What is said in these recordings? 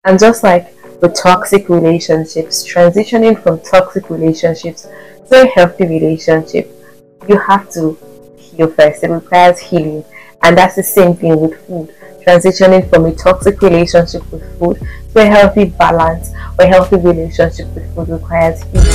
And just like with toxic relationships, transitioning from toxic relationships to a healthy relationship, you have to heal first. It requires healing. And that's the same thing with food. Transitioning from a toxic relationship with food to a healthy balance or a healthy relationship with food requires healing.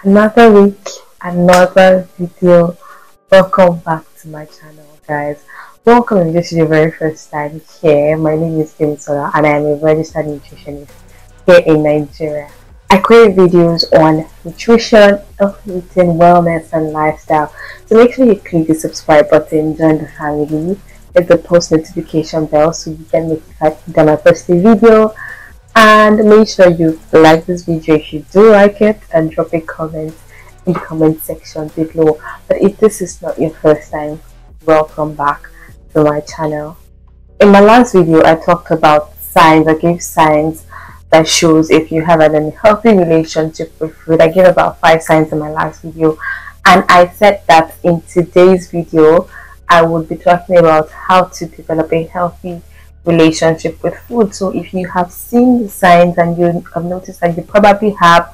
Another week, another video. Welcome back to my channel, guys. Welcome if this is your very first time here. My name is Sola and I am a registered nutritionist here in Nigeria. I create videos on nutrition, healthy eating, wellness and lifestyle. So make sure you click the subscribe button, join the family, hit the post notification bell so you get notified when I post a video. And make sure you like this video if you do like it, and drop a comment in the comment section below. But if this is not your first time, welcome back to my channel. In my last video I talked about signs. I gave signs that shows if you have an unhealthy relationship with food. I gave about 5 signs in my last video, and I said that in today's video I would be talking about how to develop a healthy relationship with food. So if you have seen the signs and you have noticed that you probably have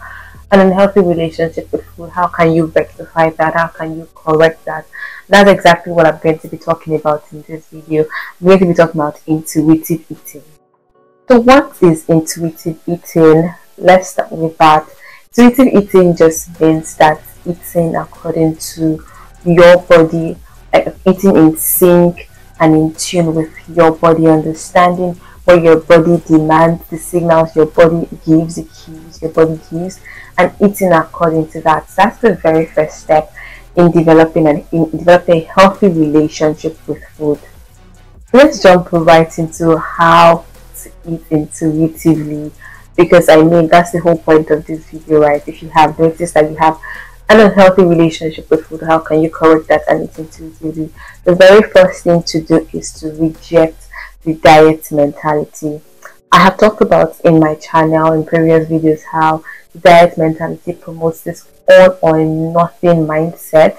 an unhealthy relationship with food, how can you rectify that? How can you correct that? That's exactly what I'm going to be talking about in this video. I'm going to be talking about intuitive eating. So what is intuitive eating? Let's start with that. Intuitive eating just means that eating according to your body, like eating in sync and in tune with your body, understanding what your body demands, the signals your body gives, the cues your body gives, and eating according to that. So that's the very first step in developing a healthy relationship with food. Let's jump right into how to eat intuitively, because I mean that's the whole point of this video, right? If you have noticed that you have an unhealthy relationship with food, how can you correct that and eat intuitively? The very first thing to do is to reject the diet mentality. I have talked about in my channel in previous videos how the diet mentality promotes this all or nothing mindset,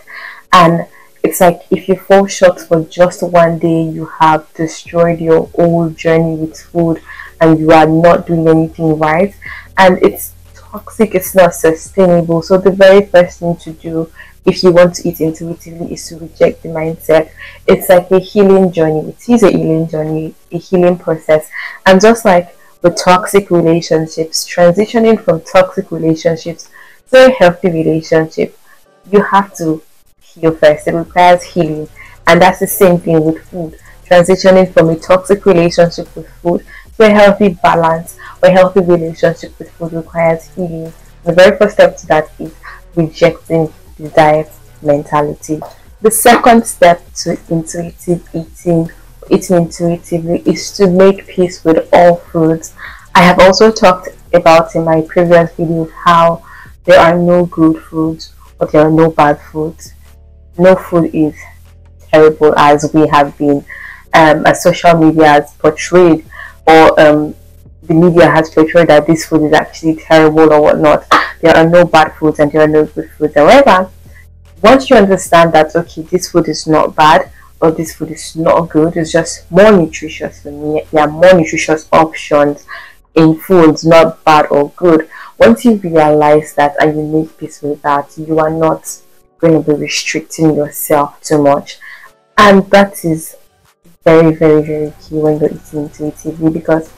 and it's like if you fall short for just one day, you have destroyed your whole journey with food and you are not doing anything right, and it's toxic, it's not sustainable. So the very first thing to do if you want to eat intuitively is to reject the mindset. It's like a healing journey. It is a healing journey, a healing process. And just like with toxic relationships, transitioning from toxic relationships to a healthy relationship, you have to heal first. It requires healing. And that's the same thing with food. Transitioning from a toxic relationship with food to a healthy balance or a healthy relationship with food requires healing. The very first step to that is rejecting the diet mentality. The second step to intuitive eating intuitively, is to make peace with all foods. I have also talked about in my previous videos how there are no good foods or there are no bad foods. No food is terrible as we have been as social media has portrayed, or the media has portrayed that this food is actually terrible or whatnot. There are no bad foods and there are no good foods. However, once you understand that, okay, this food is not bad or this food is not good, it's just more nutritious for me, there are more nutritious options in foods, not bad or good. Once you realize that and you make peace with that, you are not going to be restricting yourself too much. And that is very, very, very key when you're eating intuitively, because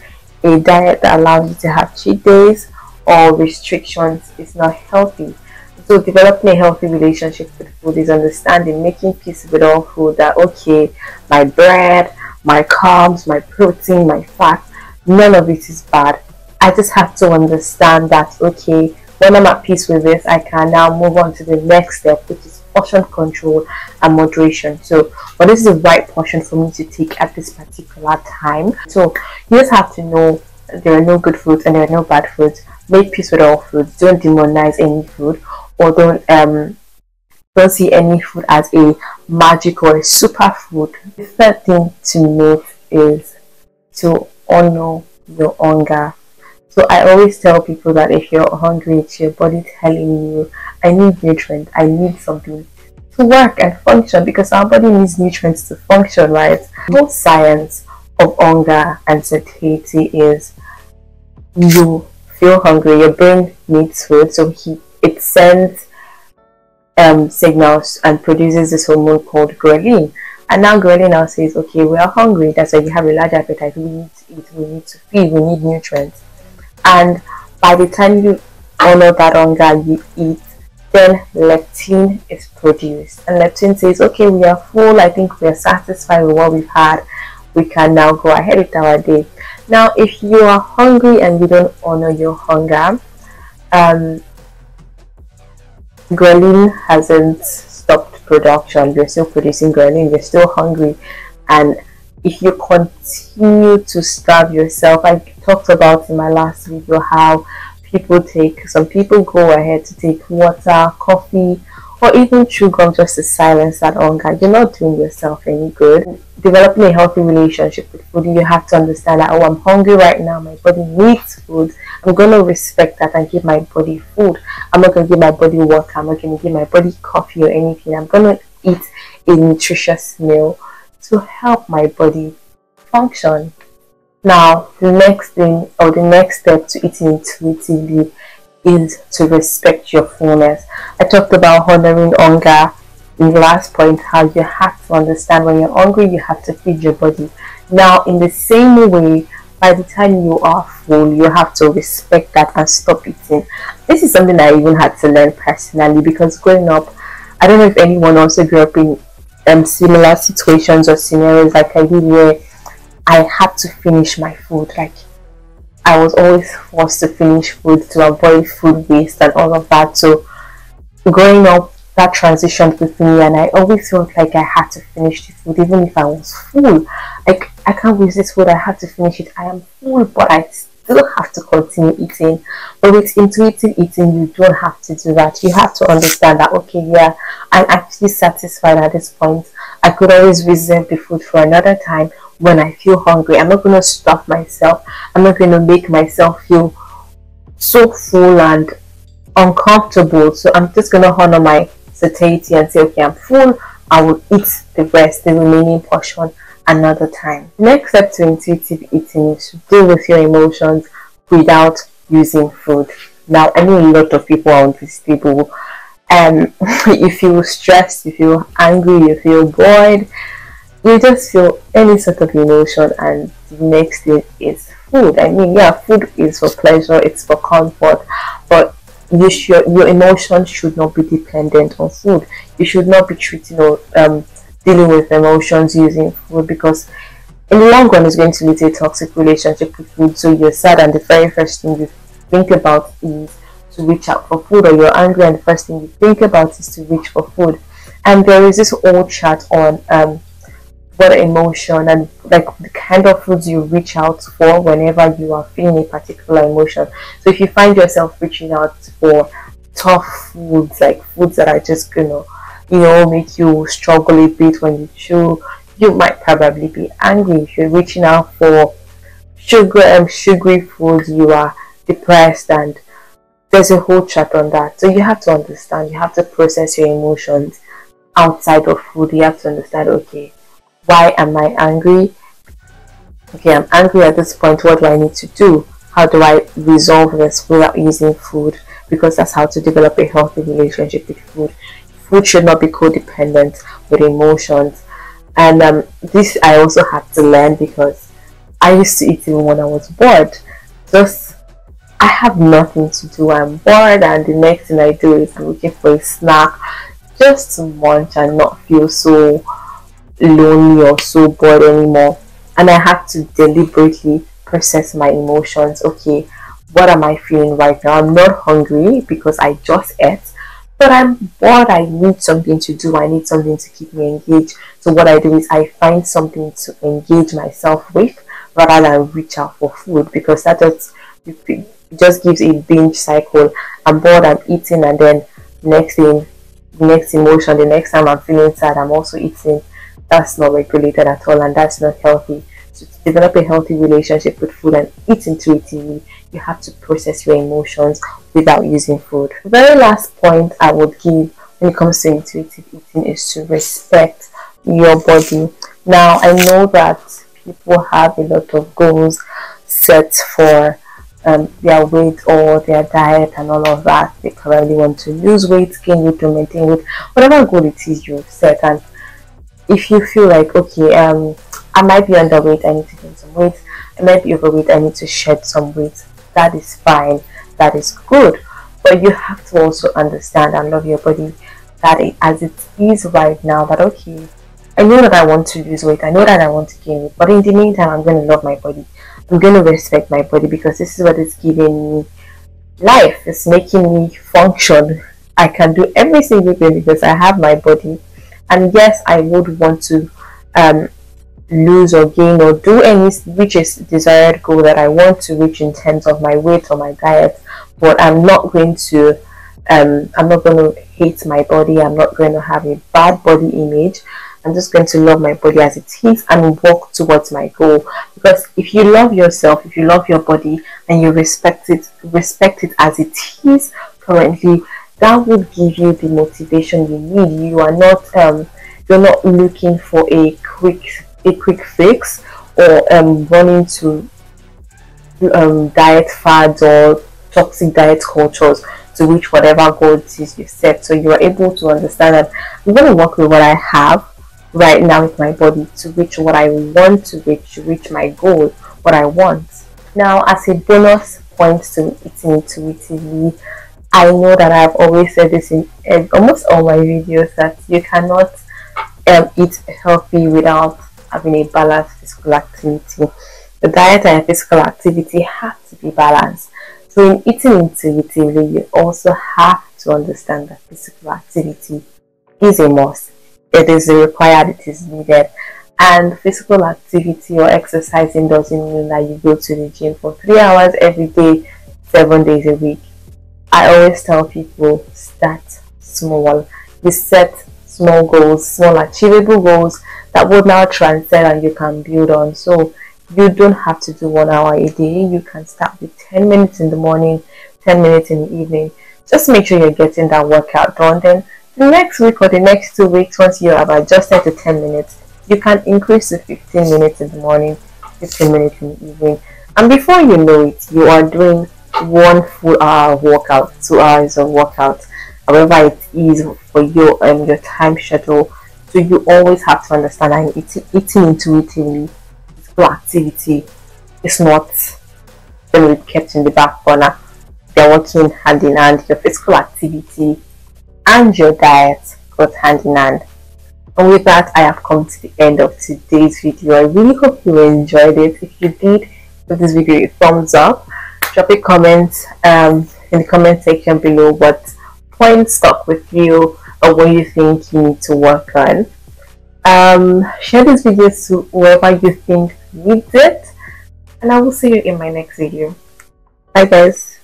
a diet that allows you to have cheat days or restrictions is not healthy. So developing a healthy relationship with food is understanding, making peace with all food, that okay, my bread, my carbs, my protein, my fat, none of it is bad. I just have to understand that, okay, when I'm at peace with this, I can now move on to the next step, which is portion control and moderation. So what is the right portion for me to take at this particular time? So you just have to know there are no good foods and there are no bad foods. Make peace with all foods. Don't demonize any food, or don't see any food as a magic or a superfood. The third thing to note is to honor your hunger. So I always tell people that if you're hungry, it's your body telling you, I need nutrients. I need something to work and function because our body needs nutrients to function, right? The whole science of hunger and satiety is you feel hungry, your brain needs food, so it sends signals and produces this hormone called ghrelin. And now ghrelin now says, okay, we are hungry. That's why we have a large appetite. We need to eat. We need to feed. We need nutrients. And by the time you honor that hunger, you eat, then leptin is produced. And leptin says, okay, we are full. I think we are satisfied with what we've had. We can now go ahead with our day. Now, if you are hungry and you don't honor your hunger, ghrelin hasn't stopped production. You're still producing ghrelin. You're still hungry, and if you continue to starve yourself, I talked about in my last video how some people go ahead to take water, coffee, or even chew gum just to silence that hunger. You're not doing yourself any good. Developing a healthy relationship with food, you have to understand that, oh, I'm hungry right now, my body needs food. I'm going to respect that and give my body food. I'm not going to give my body water. I'm not going to give my body coffee or anything. I'm going to eat a nutritious meal to help my body function. Now, the next thing or the next step to eating intuitively is to respect your fullness. I talked about honoring hunger in the last point, how you have to understand when you're hungry, you have to feed your body. Now, in the same way, by the time you are full, you have to respect that and stop eating. This is something I even had to learn personally because growing up, I don't know if anyone also grew up in similar situations or scenarios like I did, where I had to finish my food. Like, I was always forced to finish food to avoid food waste and all of that. So growing up, that transitioned with me, and I always felt like I had to finish the food even if I was full. Like, I can't waste this food, I have to finish it. I am full, but I still have to continue eating. But with intuitive eating, you don't have to do that. You have to understand that, okay, yeah, I'm actually satisfied at this point. I could always reserve the food for another time when I feel hungry. I'm not going to stop myself. I'm not going to make myself feel so full and uncomfortable. So I'm just going to honor my satiety and say, okay, I'm full. I will eat the rest, the remaining portion, another time. The next step to intuitive eating is to deal with your emotions without using food. Now, I know a lot of people are on this table, and you feel stressed, you feel angry, you feel bored, you just feel any sort of emotion, and the next thing is food. I mean, yeah, food is for pleasure, it's for comfort, but your emotions should not be dependent on food. You should not be treating or dealing with emotions using food, because in the long run it's going to lead to a toxic relationship with food. So you're sad and the very first thing you think about is to reach out for food, or you're angry and the first thing you think about is to reach for food. And there is this old chat on what emotion and like the kind of foods you reach out for whenever you are feeling a particular emotion. So if you find yourself reaching out for tough foods, like foods that are just gonna make you struggle a bit when you chew, you might probably be angry. If you're reaching out for sugary foods, you are depressed, and there's a whole chat on that. So you have to understand, you have to process your emotions outside of food. You have to understand, okay, why am I angry? Okay, I'm angry at this point. What do I need to do? How do I resolve this without using food? Because that's how to develop a healthy relationship with food. Food should not be codependent with emotions. And this I also had to learn, because I used to eat even when I was bored. Just, I have nothing to do, I'm bored, and the next thing I do is I'm looking for a snack just to munch and not feel so lonely or so bored anymore. And I have to deliberately process my emotions. Okay, what am I feeling right now? I'm not hungry because I just ate, but I'm bored. I need something to do. I need something to keep me engaged. So what I do is I find something to engage myself with rather than reach out for food, because that just gives a binge cycle. I'm bored, I'm eating, and then next thing, next emotion, the next time I'm feeling sad, I'm also eating. That's not regulated at all, and that's not healthy. So to develop a healthy relationship with food and eat intuitively, you have to process your emotions without using food. The very last point I would give when it comes to intuitive eating is to respect your body. Now, I know that people have a lot of goals set for their weight or their diet and all of that. They probably want to lose weight, gain weight, or maintain weight, whatever goal it is you've set. And if you feel like, okay, I might be underweight, I need to gain some weight, I might be overweight, I need to shed some weight, that is fine, that is good. But you have to also understand and love your body as it is right now, that okay, I know that I want to lose weight, I know that I want to gain weight, but in the meantime, I'm going to love my body. I'm going to respect my body, because this is what is giving me life. It's making me function. I can do every single thing because I have my body. And yes, I would want to lose or gain or do any which is desired goal that I want to reach in terms of my weight or my diet. But I'm not going to hate my body. I'm not going to have a bad body image. I'm just going to love my body as it is and walk towards my goal. Because if you love yourself, if you love your body and you respect it as it is currently, that would give you the motivation you need. You are not you're not looking for a quick fix, or running to diet fads or toxic diet cultures to reach whatever goal it is you set. So you are able to understand that I'm going to work with what I have right now with my body to reach what I want to reach my goal, what I want. Now, as a bonus point to eating intuitively, I know that I've always said this in almost all my videos, that you cannot eat healthy without having a balanced physical activity. The diet and physical activity have to be balanced. So in eating intuitively, you also have to understand that physical activity is a must. It is required, it is needed. And physical activity or exercising doesn't mean that you go to the gym for 3 hours every day, 7 days a week. I always tell people, start small. You set small goals, small achievable goals that would now transcend and you can build on. So you don't have to do 1 hour a day. You can start with 10 minutes in the morning, 10 minutes in the evening. Just make sure you're getting that workout done. Then the next week or the next 2 weeks, once you have adjusted to 10 minutes, you can increase to 15 minutes in the morning, 15 minutes in the evening. And before you know it, you are doing 1 full hour workout, 2 hours of workout, however it is for you and your time schedule. So you always have to understand that eating intuitively, physical activity is not going to be kept in the back corner. They're working hand in hand. Your physical activity and your diet goes hand in hand. And with that, I have come to the end of today's video. I really hope you enjoyed it. If you did, give this video a thumbs up. Drop a comment in the comment section below what points stuck with you or what you think you need to work on. Share this video to whoever you think needs it, and I will see you in my next video. Bye guys.